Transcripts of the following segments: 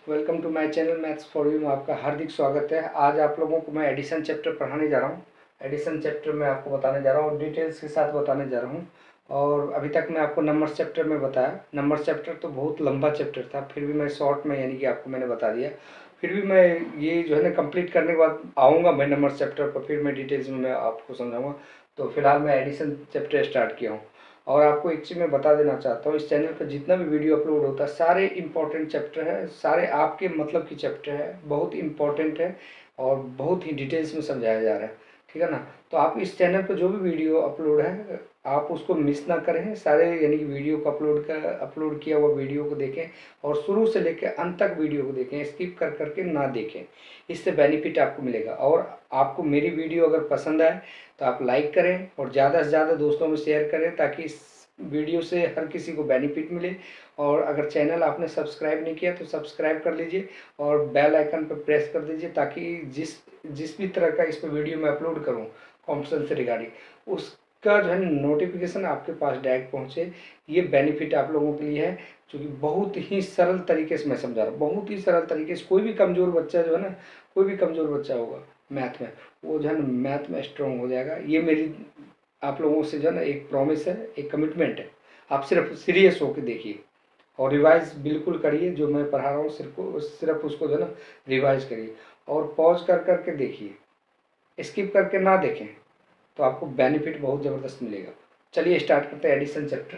Welcome to my channel maths for you में आपका हार्दिक स्वागत है। आज आप लोगों को मैं एडिशन चैप्टर पढ़ाने जा रहा हूँ। एडिशन चैप्टर में आपको बताने जा रहा हूँ, डिटेल्स के साथ बताने जा रहा हूँ। और अभी तक मैं आपको नंबर्स चैप्टर में बताया। नंबर्स चैप्टर तो बहुत लंबा चैप्टर था, फिर भी मैं शॉर्ट में यानी कि आपको मैंने बता दिया। फिर भी मैं ये जो है ना कंप्लीट करने के बाद आऊँगा मैं नंबर्स चैप्टर पर, फिर मैं डिटेल्स में मैं आपको समझाऊँगा। तो फिलहाल मैं एडिशन चैप्टर स्टार्ट किया हूँ। और आपको एक चीज़ मैं बता देना चाहता हूँ, इस चैनल पर जितना भी वीडियो अपलोड होता है सारे इंपॉर्टेंट चैप्टर है, सारे आपके मतलब की चैप्टर है, बहुत इंपॉर्टेंट है और बहुत ही डिटेल्स में समझाया जा रहा है। ठीक है ना। तो आप इस चैनल पर जो भी वीडियो अपलोड है आप उसको मिस ना करें, सारे यानी कि वीडियो को अपलोड किया हुआ वीडियो को देखें और शुरू से लेकर अंत तक वीडियो को देखें, स्किप कर करके ना देखें। इससे बेनिफिट आपको मिलेगा। और आपको मेरी वीडियो अगर पसंद आए तो आप लाइक करें और ज़्यादा से ज़्यादा दोस्तों में शेयर करें, ताकि इस वीडियो से हर किसी को बेनिफिट मिले। और अगर चैनल आपने सब्सक्राइब नहीं किया तो सब्सक्राइब कर लीजिए और बेल आइकन पर प्रेस कर दीजिए, ताकि जिस भी तरह का इस पर वीडियो मैं अपलोड करूं कॉम्पिटिशन से रिगार्डिंग, उसका जो है नोटिफिकेशन आपके पास डायरेक्ट पहुंचे। ये बेनिफिट आप लोगों के लिए है, क्योंकि बहुत ही सरल तरीके से मैं समझा रहा हूँ, बहुत ही सरल तरीके से। कोई भी कमज़ोर बच्चा जो है ना, कोई भी कमज़ोर बच्चा होगा मैथ में, वो जो है ना मैथ में स्ट्रॉन्ग हो जाएगा। ये मेरी आप लोगों से जो है ना एक प्रॉमिस है, एक कमिटमेंट है। आप सिर्फ सीरियस होकर देखिए और रिवाइज बिल्कुल करिए। जो मैं पढ़ा रहा हूँ सिर्फ उसको जो है ना रिवाइज करिए और पॉज कर करके देखिए, स्किप करके ना देखें, तो आपको बेनिफिट बहुत ज़बरदस्त मिलेगा। चलिए स्टार्ट करते हैं एडिशन चैप्टर।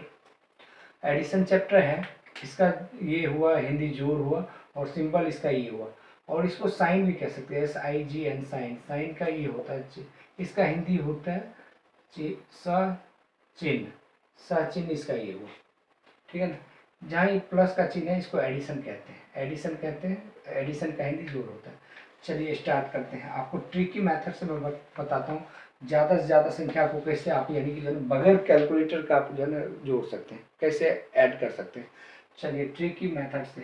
एडिशन चैप्टर है, इसका ये हुआ हिंदी जोड़ हुआ और सिंबल इसका ये हुआ। और इसको साइन भी कह सकते हैं, SIGN साइन। साइन का ये होता है, इसका हिंदी होता है चिन्ह। चिन्ह इसका ये हुआ। ठीक है ना। जहाँ ये प्लस का चिन्ह है इसको एडिशन कहते हैं, एडिशन कहते हैं। एडिशन का हिंदी जोड़ होता है। चलिए स्टार्ट करते हैं। आपको ट्रिकी मेथड से मैं बताता हूँ, ज़्यादा से ज़्यादा संख्या को कैसे आप यानी कि जो है बगैर कैलकुलेटर का आप जो है ना जोड़ सकते हैं, कैसे ऐड कर सकते हैं। चलिए ट्रिकी मेथड से,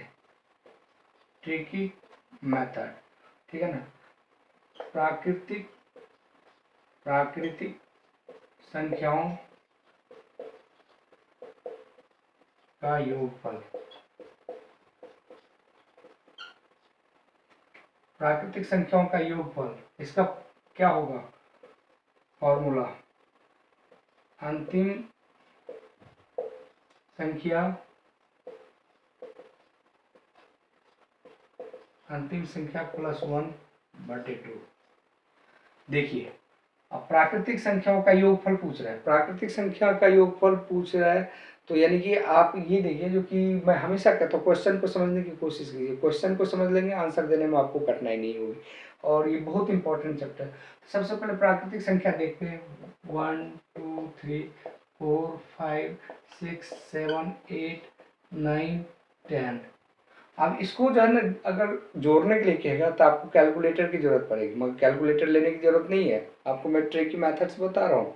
ट्रिकी मेथड, ठीक है ना। प्राकृतिक प्राकृतिक संख्याओं का योगफल। प्राकृतिक संख्याओं का योगफल, इसका क्या होगा फॉर्मूला? अंतिम संख्या प्लस 1/2। देखिए, अब प्राकृतिक संख्याओं का योगफल पूछ रहा है, प्राकृतिक संख्या का योगफल पूछ रहा है। तो यानी कि आप ये देखिए, जो कि मैं हमेशा कहता हूँ, क्वेश्चन को समझने की कोशिश कीजिए। क्वेश्चन को समझ लेंगे, आंसर देने में आपको कठिनाई नहीं होगी। और ये बहुत इंपॉर्टेंट चैप्टर है। सबसे पहले प्राकृतिक संख्या देखते हैं। 1 2 3 4 5 6 7 8 9 10। अब इसको जो है ना अगर जोड़ने के लिए कहेगा तो आपको कैलकुलेटर की जरूरत पड़ेगी, मगर कैलकुलेटर लेने की जरूरत नहीं है। आपको मैं ट्रिकी मेथड से बता रहा हूँ,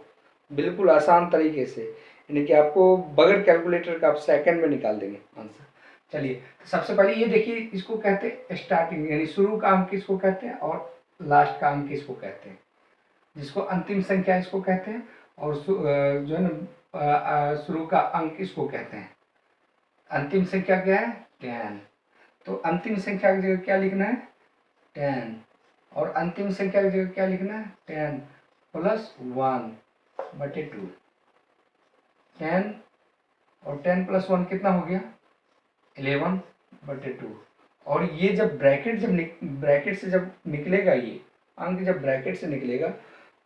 बिल्कुल आसान तरीके से, यानी कि आपको बगैर कैलकुलेटर का आप सेकंड में निकाल देंगे आंसर। चलिए सबसे पहले ये देखिए, इसको कहते हैं स्टार्टिंग, यानी शुरू का अंक किसको कहते हैं और लास्ट का अंक किसको कहते हैं। जिसको अंतिम संख्या इसको कहते हैं और जो है ना शुरू का अंक इसको कहते हैं। अंतिम संख्या क्या है? 10। तो अंतिम संख्या की जगह क्या लिखना है? 10। और अंतिम संख्या की जगह क्या लिखना है? 10 प्लस 1/2। 10 और 10 प्लस 1 कितना हो गया? 11/2। और ये जब ब्रैकेट से जब निकलेगा, ये अंक जब ब्रैकेट से निकलेगा,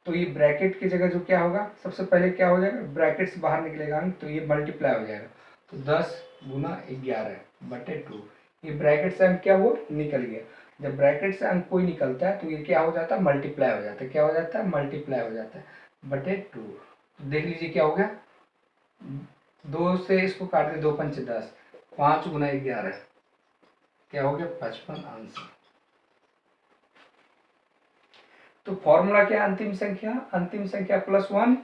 तो ये ब्रैकेट की जगह जो क्या होगा, सबसे पहले क्या हो जाएगा, ब्रैकेट से बाहर निकलेगा अंक, तो ये मल्टीप्लाई हो जाएगा। तो 10 गुना 11/2। ये ब्रैकेट से अंक क्या हुआ? निकल गया। जब ब्रैकेट से अंक कोई निकलता है तो ये क्या हो जाता है? मल्टीप्लाई हो जाता है। क्या हो जाता है? मल्टीप्लाई हो जाता है /2। तो देख लीजिए क्या हो गया, 2 से इसको काट दे, 2 पंचे 10, 5 गुना 11 क्या हो गया? 55 आंसर। तो फॉर्मूला क्या है? अंतिम संख्या प्लस 1,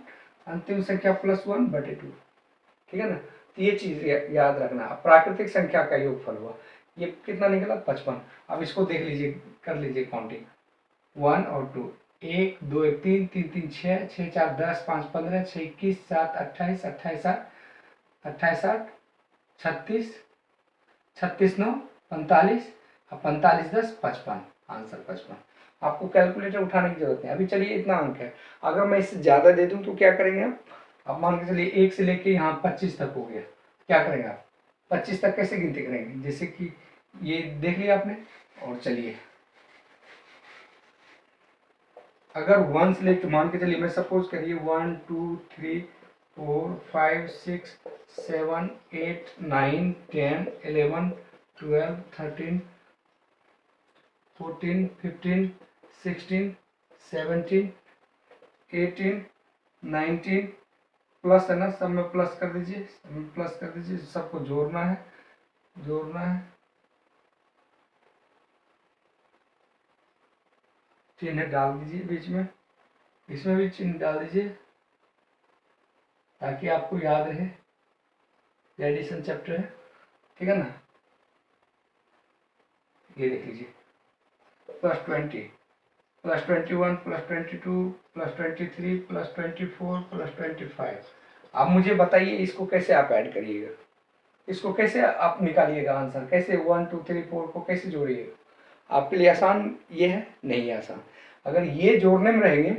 अंतिम संख्या प्लस 1/2। ठीक है ना। तो ये चीज याद रखना। प्राकृतिक संख्या का योगफल हुआ, ये कितना निकला? 55। अब इसको देख लीजिए, कर लीजिए काउंटिंग 1 और 2, 1 2 1 3 3 3 6 6 4 10 5 15 6 21 7 28 28 8 28 8 36 36 9 45 अब 45 10 55, आंसर 55। आपको कैलकुलेटर उठाने की जरूरत नहीं। अभी चलिए इतना अंक है, अगर मैं इससे ज़्यादा दे दूं तो क्या करेंगे आप? अब मान के चलिए 1 से लेके यहाँ 25 तक हो गया, क्या करेंगे आप? 25 तक कैसे गिनती करेंगे? जैसे कि ये देख लिया आपने। और चलिए अगर 1 से लेके मान के चलिए, मैं सपोज करिए 1 2 3 4 5 6 7 8 9 10 11 12 13 14 15 16 17 18 19 प्लस है ना, सब में प्लस कर दीजिए, सब में प्लस कर दीजिए, सबको जोड़ना है, जोड़ना है। चिन्ह डाल दीजिए बीच में, इसमें भी चिन्ह डाल दीजिए ताकि आपको याद रहे एडिशन चैप्टर है, ठीक है ना। ये देख लीजिए +20 +21 +22 +23 +24 +25। अब मुझे बताइए इसको कैसे आप ऐड करिएगा, इसको कैसे आप निकालिएगा आंसर, कैसे 1 2 3 4 को कैसे जोड़िएगा? आपके लिए आसान ये है? नहीं है आसान। अगर ये जोड़ने में रहेंगे,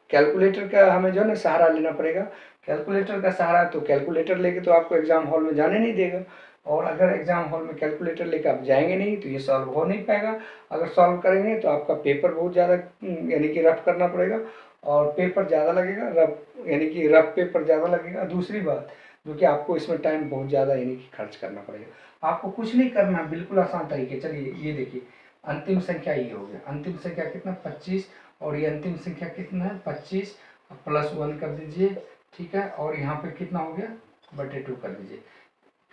कैलकुलेटर का हमें जो है ना सहारा लेना पड़ेगा। कैलकुलेटर का सहारा तो कैलकुलेटर लेके तो आपको एग्जाम हॉल में जाने नहीं देगा, और अगर एग्जाम हॉल में कैलकुलेटर लेकर आप जाएंगे नहीं तो ये सॉल्व हो नहीं पाएगा। अगर सॉल्व करेंगे तो आपका पेपर बहुत ज़्यादा यानी कि रफ करना पड़ेगा, और पेपर ज़्यादा लगेगा, रफ यानी कि रफ पेपर ज़्यादा लगेगा। दूसरी बात जो कि आपको इसमें टाइम बहुत ज़्यादा यानी कि खर्च करना पड़ेगा। आपको कुछ नहीं करना, बिल्कुल आसान तरीके। चलिए ये देखिए, अंतिम संख्या ये हो गया, अंतिम संख्या कितना 25, और ये अंतिम संख्या कितना है 25 +1 कर दीजिए, ठीक है। और यहाँ पे कितना हो गया /2 कर दीजिए।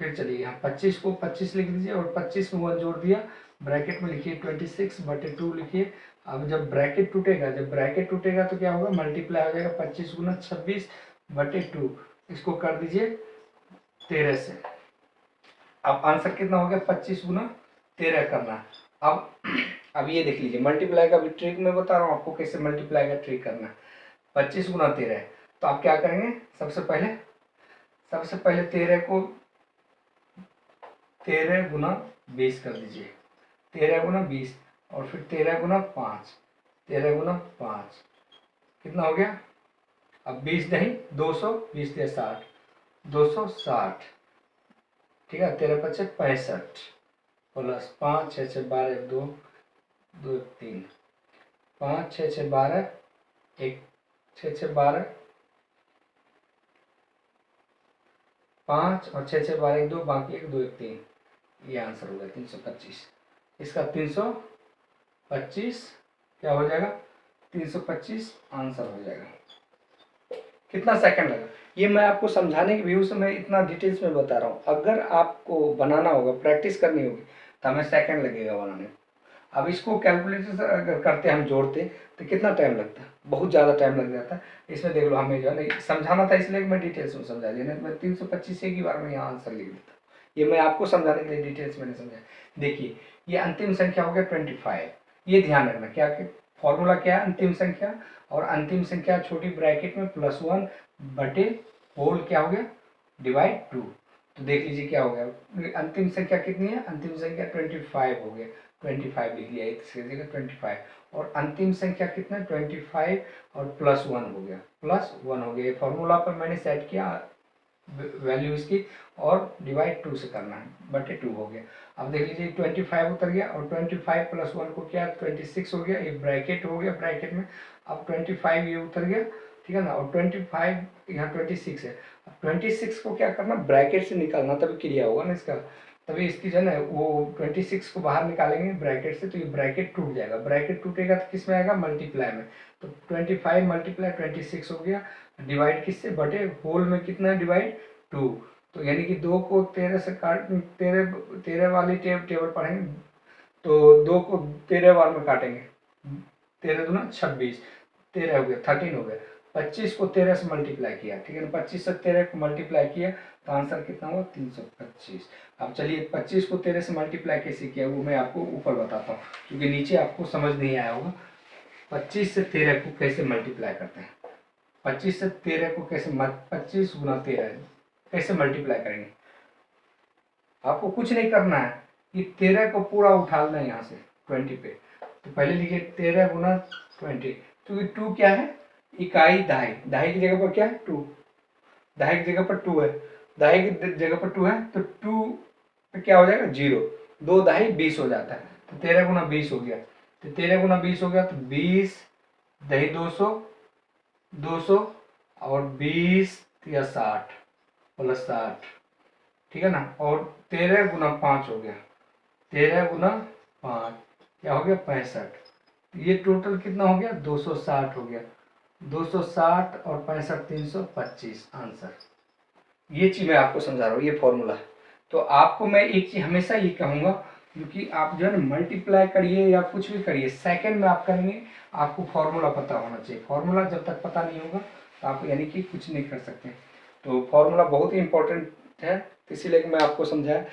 फिर चलिए यहाँ 25 को 25 लिख दीजिए, और 25 में 1 जोड़ दिया, ब्रैकेट में लिखिए 26/2 लिखिए। अब जब ब्रैकेट टूटेगा, जब ब्रैकेट टूटेगा तो क्या होगा, मल्टीप्लाई हो जाएगा 25 × 26/2। इसको कर दीजिए 13 से। अब आंसर कितना हो गया 25 × 13 करना है। अब ये देख लीजिए, मल्टीप्लाई का भी ट्रिक मैं बता रहा हूँ आपको कैसे मल्टीप्लाई का ट्रिक करना है। 25 × 13 है, तो आप क्या करेंगे, सबसे पहले 13 को 13 × 20 कर दीजिए, 13 × 20, और फिर 13 × 5, 13 × 5 कितना हो गया, अब 20 नहीं 200, 20 से 60, 260, ठीक है। 13 × 5 = 65 प्लस 5 6 6 12 2 2 3 5 6 6 12 1 6 6 12 5 और 6 6 12 1 2 बाकी 1 2 1 3, ये आंसर हो गया 325। इसका 325 क्या हो जाएगा, 325 आंसर हो जाएगा। कितना सेकंड लगा, ये मैं आपको समझाने के व्यू से मैं इतना डिटेल्स में बता रहा हूँ। अगर आपको बनाना होगा, प्रैक्टिस करनी होगी, तो हमें सेकंड लगेगा बनाने में। अब इसको कैलकुलेटर से अगर करते हम जोड़ते तो कितना टाइम लगता है, बहुत ज़्यादा टाइम लग जाता है। इसमें देख लो, हमें जो है नहीं समझाना था इसलिए मैं डिटेल्स में समझा दिया, नहीं तो मैं 325 एक ही बार में यहाँ आंसर लिख देता। ये मैं आपको समझाने के लिए डिटेल्स में नहीं समझाया। देखिए ये अंतिम संख्या हो गया 25, ये ध्यान रखना क्या कि फॉर्मूला क्या है, अंतिम संख्या, और अंतिम संख्या छोटी ब्रैकेट में +1 बटे होल क्या हो गया /2। तो देख लीजिए क्या हो गया, अंतिम संख्या कितनी है, अंतिम संख्या 25 हो गया, 25 लिख लिया इसकी जगह 25, और अंतिम संख्या कितना 25 और +1 हो गया, +1 हो गया। ये फॉर्मूला पर मैंने सेट किया वैल्यू इसकी, और /2 से करना है, /2 हो गया। अब देख लीजिए 25 उतर गया, और 25 + 1 को क्या 26 हो गया, ये ब्रैकेट हो गया, ब्रैकेट में अब 25 ये उतर गया, ठीक है ना, और 25 यहाँ 26 है। अब 26 को क्या करना, ब्रैकेट से निकालना, तभी क्रिया होगा ना इसका, तभी इसकी जो है ना वो 26 को बाहर निकालेंगे ब्रैकेट से, तो ये ब्रैकेट टूट जाएगा। ब्रैकेट टूटेगा तो किस में आएगा, मल्टीप्लाई में। तो 25 × 26 हो गया, डिवाइड किससे, बटे होल में कितना है /2। तो यानी कि 2 को 13 से काट, 13 वाली टेबल पढ़ेंगे, तो 2 को 13 बार में काटेंगे, 13 दूना 26, 13 हो गया 13 हो गया। 25 को 13 से मल्टीप्लाई किया, ठीक है ना, 25 से 13 को मल्टीप्लाई किया तो आंसर कितना हुआ 325। अब चलिए 25 को 13 से मल्टीप्लाई कैसे किया वो मैं आपको ऊपर बताता हूँ, क्योंकि नीचे आपको समझ नहीं आया होगा। 25 से 13 को कैसे मल्टीप्लाई करते हैं, 25 से 13 को कैसे 25 × 13 कैसे मल्टीप्लाई करेंगे। आपको कुछ नहीं करना है, ये 13 को पूरा उठाना है यहाँ से 20 पे। तो पहले लिखिए 13 गुना 20, क्योंकि 2 क्या है, इकाई दहाई, दहाई की जगह पर क्या है 2, दहाई की जगह पर 2 है, दहाई की जगह पर 2 है, तो 2 पे क्या हो जाएगा 0, 2 दहाई 20 हो जाता है। तो 13 गुना 20 हो गया, तो 13 गुना 20 हो गया, तो 20 दही 200, 200 और 20 या 60 प्लस 60, ठीक है ना। और 13 गुना 5 हो गया, 13 गुना 5 क्या हो गया 65। ये टोटल कितना हो गया 260 हो गया, 260 और 65 325 आंसर। ये चीज़ मैं आपको समझा रहा हूँ, ये फॉर्मूला है। तो आपको मैं एक चीज़ हमेशा ये कहूँगा, क्योंकि आप जो है ना मल्टीप्लाई करिए या कुछ भी करिए, सेकंड में आप करेंगे, आपको फॉर्मूला पता होना चाहिए। फॉर्मूला जब तक पता नहीं होगा तो आप यानी कि कुछ नहीं कर सकते। तो फॉर्मूला बहुत ही इंपॉर्टेंट है, इसीलिए मैं आपको समझाया।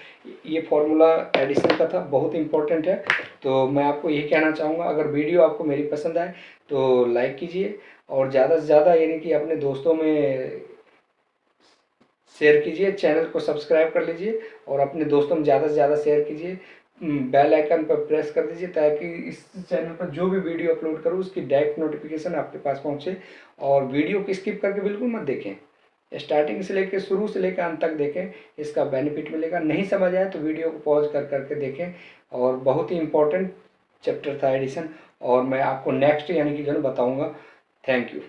ये फॉर्मूला एडिशन का था, बहुत इंपॉर्टेंट है। तो मैं आपको यही कहना चाहूँगा, अगर वीडियो आपको मेरी पसंद आए तो लाइक कीजिए, और ज़्यादा से ज़्यादा यानी कि अपने दोस्तों में शेयर कीजिए, चैनल को सब्सक्राइब कर लीजिए और अपने दोस्तों में ज़्यादा से ज़्यादा शेयर कीजिए। बेल आइकन पर प्रेस कर दीजिए, ताकि इस चैनल पर जो भी वीडियो अपलोड करूँ उसकी डायरेक्ट नोटिफिकेशन आपके पास पहुँचे। और वीडियो को स्किप करके बिल्कुल मत देखें, स्टार्टिंग से लेकर शुरू से लेकर अंत तक देखें, इसका बेनिफिट मिलेगा। नहीं समझ आए तो वीडियो को पॉज कर करके देखें। और बहुत ही इंपॉर्टेंट चैप्टर था एडिशन, और मैं आपको नेक्स्ट यानी कि जो है बताऊँगा। Thank you.